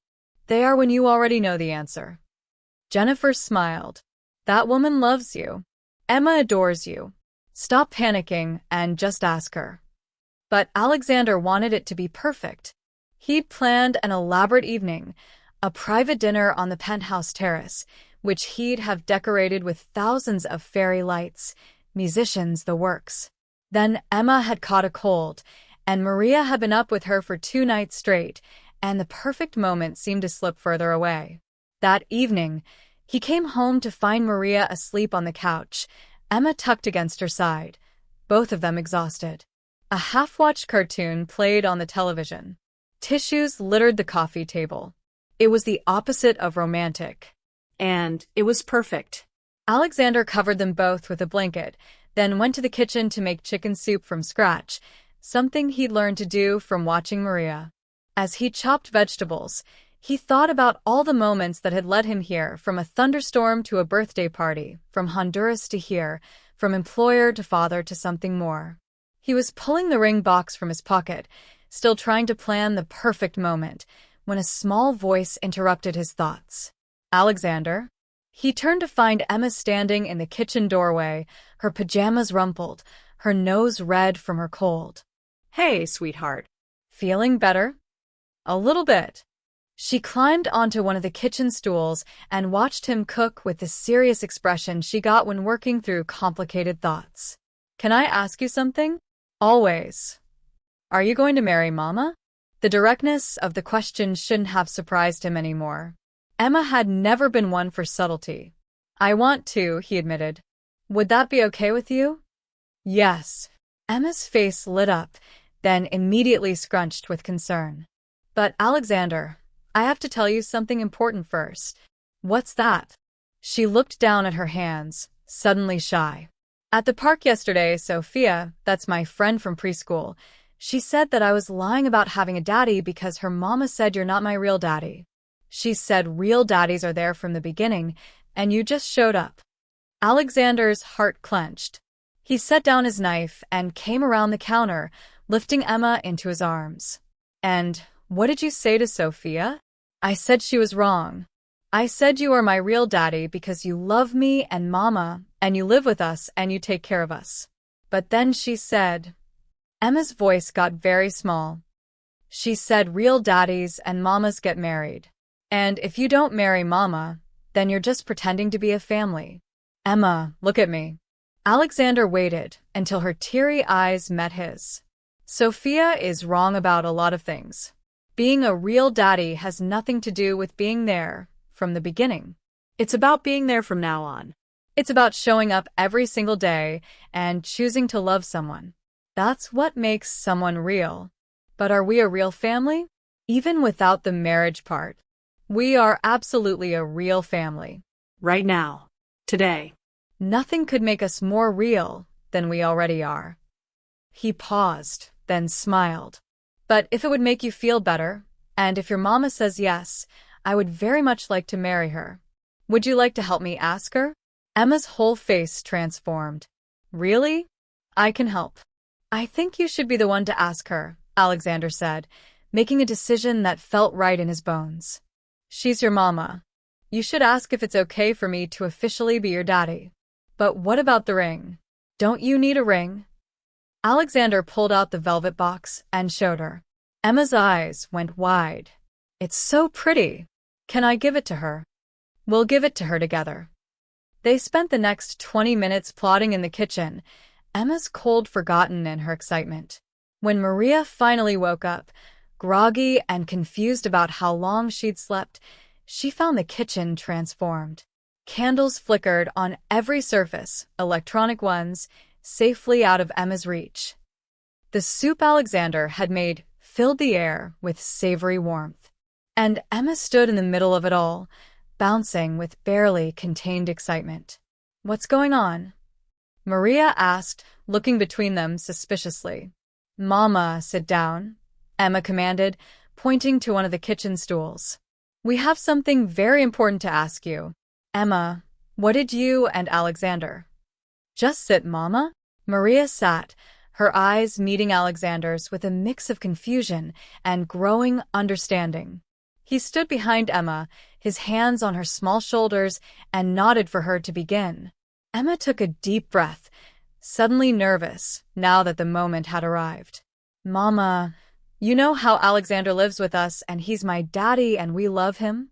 They are when you already know the answer. Jennifer smiled. That woman loves you. Emma adores you. Stop panicking and just ask her. But Alexander wanted it to be perfect. He'd planned an elaborate evening, a private dinner on the penthouse terrace, which he'd have decorated with thousands of fairy lights, musicians, the works. Then Emma had caught a cold, and Maria had been up with her for 2 nights straight, and the perfect moment seemed to slip further away. That evening, he came home to find Maria asleep on the couch, Emma tucked against her side, both of them exhausted. A half-watched cartoon played on the television. Tissues littered the coffee table. It was the opposite of romantic. And it was perfect. Alexander covered them both with a blanket, then went to the kitchen to make chicken soup from scratch, something he'd learned to do from watching Maria. As he chopped vegetables, he thought about all the moments that had led him here, from a thunderstorm to a birthday party, from Honduras to here, from employer to father to something more. He was pulling the ring box from his pocket, still trying to plan the perfect moment, when a small voice interrupted his thoughts. Alexander? He turned to find Emma standing in the kitchen doorway, her pajamas rumpled, her nose red from her cold. Hey, sweetheart. Feeling better? A little bit. She climbed onto one of the kitchen stools and watched him cook with the serious expression she got when working through complicated thoughts. Can I ask you something? Always. Are you going to marry Mama? The directness of the question shouldn't have surprised him anymore. Emma had never been one for subtlety. I want to, he admitted. Would that be okay with you? Yes. Emma's face lit up, then immediately scrunched with concern. But Alexander, I have to tell you something important first. What's that? She looked down at her hands, suddenly shy. At the park yesterday, Sophia, that's my friend from preschool, she said that I was lying about having a daddy because her mama said you're not my real daddy. She said real daddies are there from the beginning, and you just showed up. Alexander's heart clenched. He set down his knife and came around the counter, lifting Emma into his arms. And what did you say to Sophia? I said she was wrong. I said you are my real daddy because you love me and Mama, and you live with us and you take care of us. But then she said... Emma's voice got very small. She said real daddies and mamas get married. And if you don't marry Mama, then you're just pretending to be a family. Emma, look at me. Alexander waited until her teary eyes met his. Sophia is wrong about a lot of things. Being a real daddy has nothing to do with being there from the beginning. It's about being there from now on. It's about showing up every single day and choosing to love someone. That's what makes someone real. But are we a real family? Even without the marriage part. We are absolutely a real family. Right now. Today. Nothing could make us more real than we already are. He paused, then smiled. But if it would make you feel better, and if your mama says yes, I would very much like to marry her. Would you like to help me ask her? Emma's whole face transformed. Really? I can help. I think you should be the one to ask her, Alexander said, making a decision that felt right in his bones. She's your mama. You should ask if it's okay for me to officially be your daddy. But what about the ring? Don't you need a ring? Alexander pulled out the velvet box and showed her. Emma's eyes went wide. It's so pretty. Can I give it to her? We'll give it to her together. They spent the next 20 minutes plotting in the kitchen, Emma's cold forgotten in her excitement. When Maria finally woke up, groggy and confused about how long she'd slept, she found the kitchen transformed. Candles flickered on every surface, electronic ones, safely out of Emma's reach. The soup Alexander had made filled the air with savory warmth. And Emma stood in the middle of it all, bouncing with barely contained excitement. What's going on? Maria asked, looking between them suspiciously. Mama, sit down, Emma commanded, pointing to one of the kitchen stools. We have something very important to ask you. Emma, what did you and Alexander? Just sit, Mama. Maria sat, her eyes meeting Alexander's with a mix of confusion and growing understanding. He stood behind Emma, his hands on her small shoulders, and nodded for her to begin. Emma took a deep breath, suddenly nervous now that the moment had arrived. Mama, you know how Alexander lives with us and he's my daddy and we love him?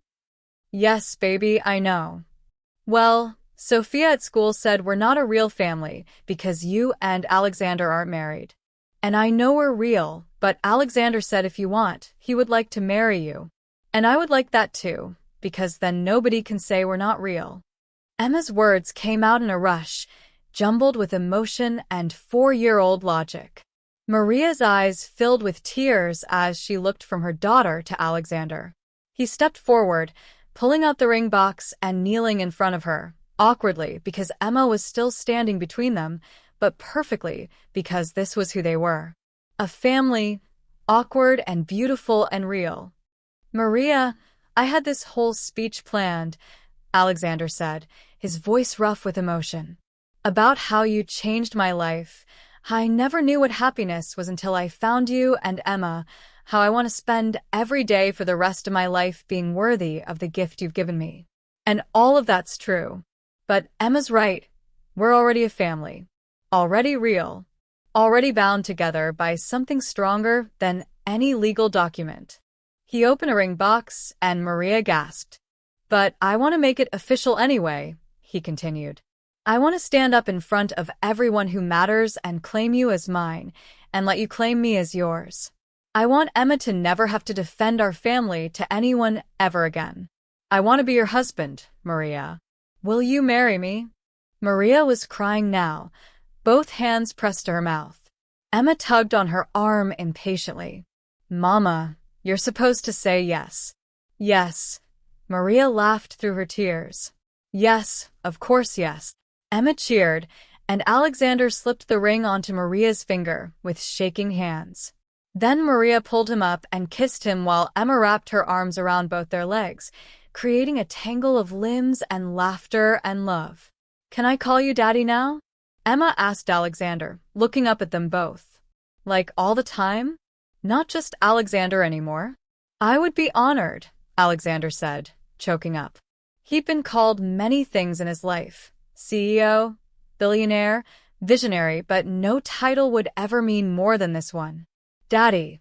Yes, baby, I know. Well, Sophia at school said we're not a real family because you and Alexander aren't married. And I know we're real, but Alexander said if you want, he would like to marry you. And I would like that too, because then nobody can say we're not real. Emma's words came out in a rush, jumbled with emotion and 4-year-old logic. Maria's eyes filled with tears as she looked from her daughter to Alexander. He stepped forward, pulling out the ring box and kneeling in front of her, awkwardly because Emma was still standing between them, but perfectly because this was who they were. A family, awkward and beautiful and real. Maria, I had this whole speech planned, Alexander said, his voice rough with emotion. About how you changed my life. How I never knew what happiness was until I found you and Emma. How I want to spend every day for the rest of my life being worthy of the gift you've given me. And all of that's true. But Emma's right. We're already a family. Already real. Already bound together by something stronger than any legal document. He opened a ring box, and Maria gasped. But I want to make it official anyway, he continued. I want to stand up in front of everyone who matters and claim you as mine, and let you claim me as yours. I want Emma to never have to defend our family to anyone ever again. I want to be your husband, Maria. Will you marry me? Maria was crying now, both hands pressed to her mouth. Emma tugged on her arm impatiently. Mama, you're supposed to say yes. Yes. Maria laughed through her tears. Yes, of course yes. Emma cheered, and Alexander slipped the ring onto Maria's finger with shaking hands. Then Maria pulled him up and kissed him while Emma wrapped her arms around both their legs, creating a tangle of limbs and laughter and love. Can I call you Daddy now? Emma asked Alexander, looking up at them both. Like all the time? Not just Alexander anymore. I would be honored, Alexander said, choking up. He'd been called many things in his life. CEO, billionaire, visionary, but no title would ever mean more than this one. Daddy.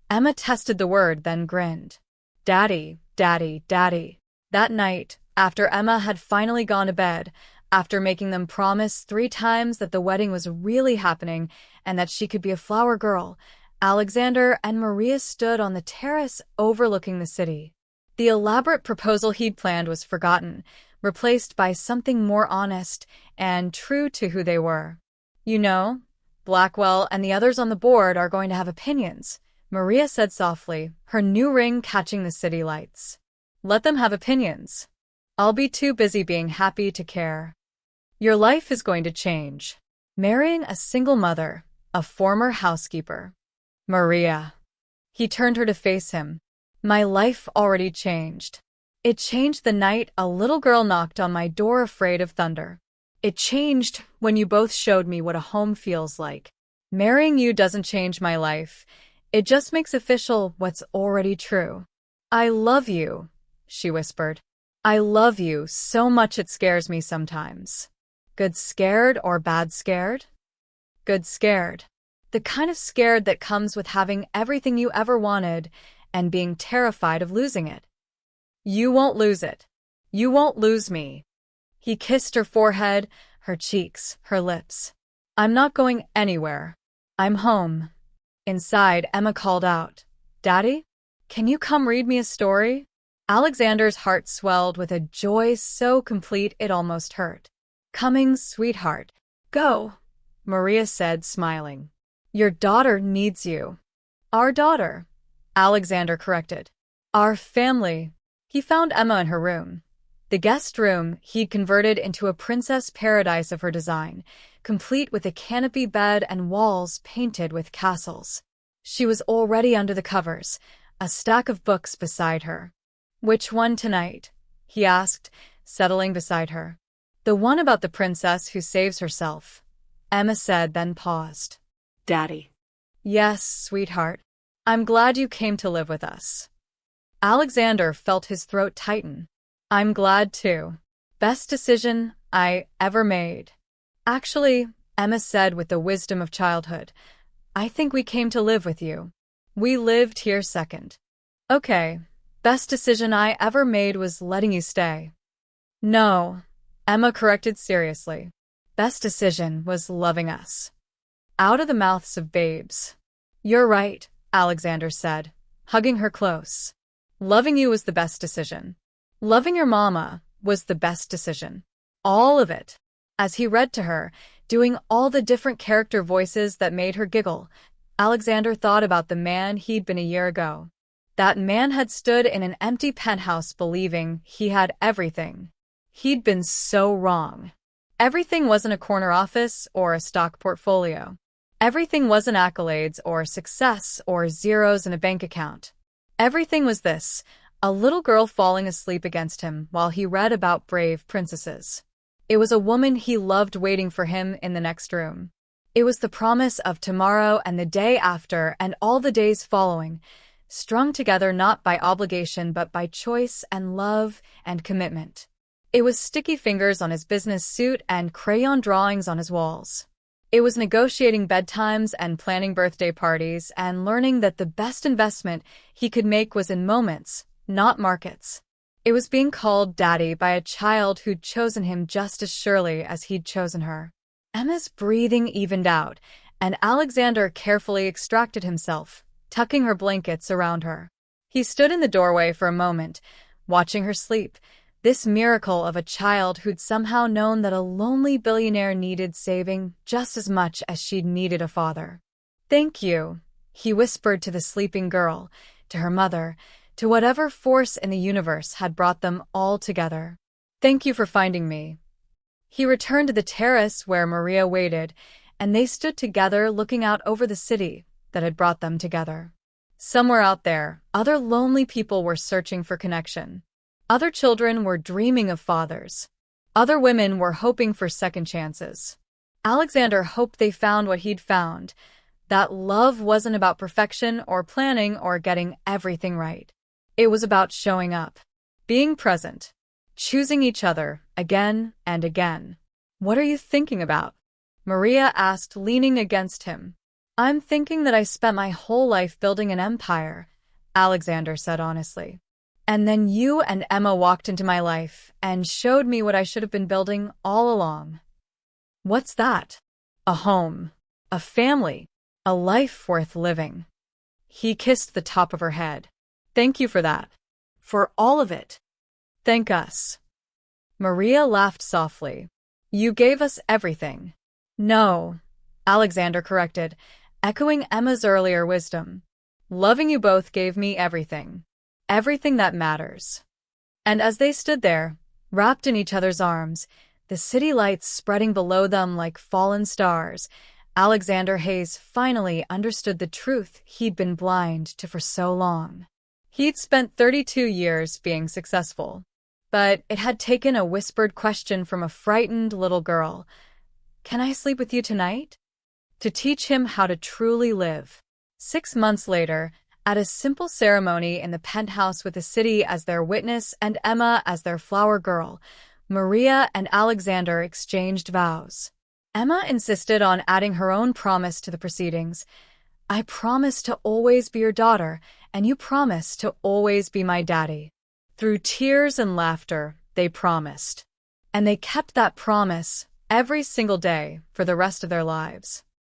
Emma tested the word, then grinned. Daddy, daddy, daddy. That night, after Emma had finally gone to bed, after making them promise 3 times that the wedding was really happening and that she could be a flower girl, Alexander and Maria stood on the terrace overlooking the city. The elaborate proposal he'd planned was forgotten, replaced by something more honest and true to who they were. You know, Blackwell and the others on the board are going to have opinions, Maria said softly, her new ring catching the city lights. Let them have opinions. I'll be too busy being happy to care. Your life is going to change. Marrying a single mother, a former housekeeper. Maria. He turned her to face him. My life already changed. It changed the night a little girl knocked on my door afraid of thunder. It changed when you both showed me what a home feels like. Marrying you doesn't change my life. It just makes official what's already true. I love you, she whispered. I love you so much it scares me sometimes. Good scared or bad scared? Good scared. The kind of scared that comes with having everything you ever wanted and being terrified of losing it. You won't lose it. You won't lose me. He kissed her forehead, her cheeks, her lips. I'm not going anywhere. I'm home. Inside, Emma called out, Daddy? Can you come read me a story? Alexander's heart swelled with a joy so complete it almost hurt. Coming, sweetheart. Go, Maria said, smiling. Your daughter needs you. Our daughter, Alexander corrected. Our family. He found Emma in her room. The guest room he'd converted into a princess paradise of her design, complete with a canopy bed and walls painted with castles. She was already under the covers, a stack of books beside her. Which one tonight? He asked, settling beside her. The one about the princess who saves herself, Emma said, then paused. Daddy. Yes, sweetheart. I'm glad you came to live with us. Alexander felt his throat tighten. I'm glad too. Best decision I ever made. Actually, Emma said with the wisdom of childhood, I think we came to live with you. We lived here second. Okay, best decision I ever made was letting you stay. No, Emma corrected seriously. Best decision was loving us. Out of the mouths of babes. You're right, Alexander said, hugging her close. Loving you was the best decision. Loving your mama was the best decision. All of it. As he read to her, doing all the different character voices that made her giggle, Alexander thought about the man he'd been a year ago. That man had stood in an empty penthouse believing he had everything. He'd been so wrong. Everything wasn't a corner office or a stock portfolio. Everything wasn't accolades or success or zeros in a bank account. Everything was this, a little girl falling asleep against him while he read about brave princesses. It was a woman he loved waiting for him in the next room. It was the promise of tomorrow and the day after and all the days following, strung together not by obligation but by choice and love and commitment. It was sticky fingers on his business suit and crayon drawings on his walls. It was negotiating bedtimes and planning birthday parties and learning that the best investment he could make was in moments, not markets. It was being called daddy by a child who'd chosen him just as surely as he'd chosen her. Emma's breathing evened out, and Alexander carefully extracted himself, tucking her blankets around her. He stood in the doorway for a moment, watching her sleep, this miracle of a child who'd somehow known that a lonely billionaire needed saving just as much as she'd needed a father. Thank you, he whispered to the sleeping girl, to her mother, to whatever force in the universe had brought them all together. Thank you for finding me. He returned to the terrace where Maria waited, and they stood together looking out over the city that had brought them together. Somewhere out there, other lonely people were searching for connection. Other children were dreaming of fathers. Other women were hoping for second chances. Alexander hoped they found what he'd found, that love wasn't about perfection or planning or getting everything right. It was about showing up, being present, choosing each other again and again. What are you thinking about? Maria asked, leaning against him. I'm thinking that I spent my whole life building an empire, Alexander said honestly. And then you and Emma walked into my life and showed me what I should have been building all along. What's that? A home, a family, a life worth living. He kissed the top of her head. Thank you for that. For all of it. Thank us. Maria laughed softly. You gave us everything. No, Alexander corrected, echoing Emma's earlier wisdom. Loving you both gave me everything. Everything that matters. And as they stood there, wrapped in each other's arms, the city lights spreading below them like fallen stars, Alexander Hayes finally understood the truth he'd been blind to for so long. He'd spent 32 years being successful, but it had taken a whispered question from a frightened little girl, "Can I sleep with you tonight?" to teach him how to truly live. 6 months later, At a simple ceremony in the penthouse with the city as their witness and Emma as their flower girl, Maria and Alexander exchanged vows. Emma insisted on adding her own promise to the proceedings. "I promise to always be your daughter, and you promise to always be my daddy." Through tears and laughter, they promised. And they kept that promise every single day for the rest of their lives.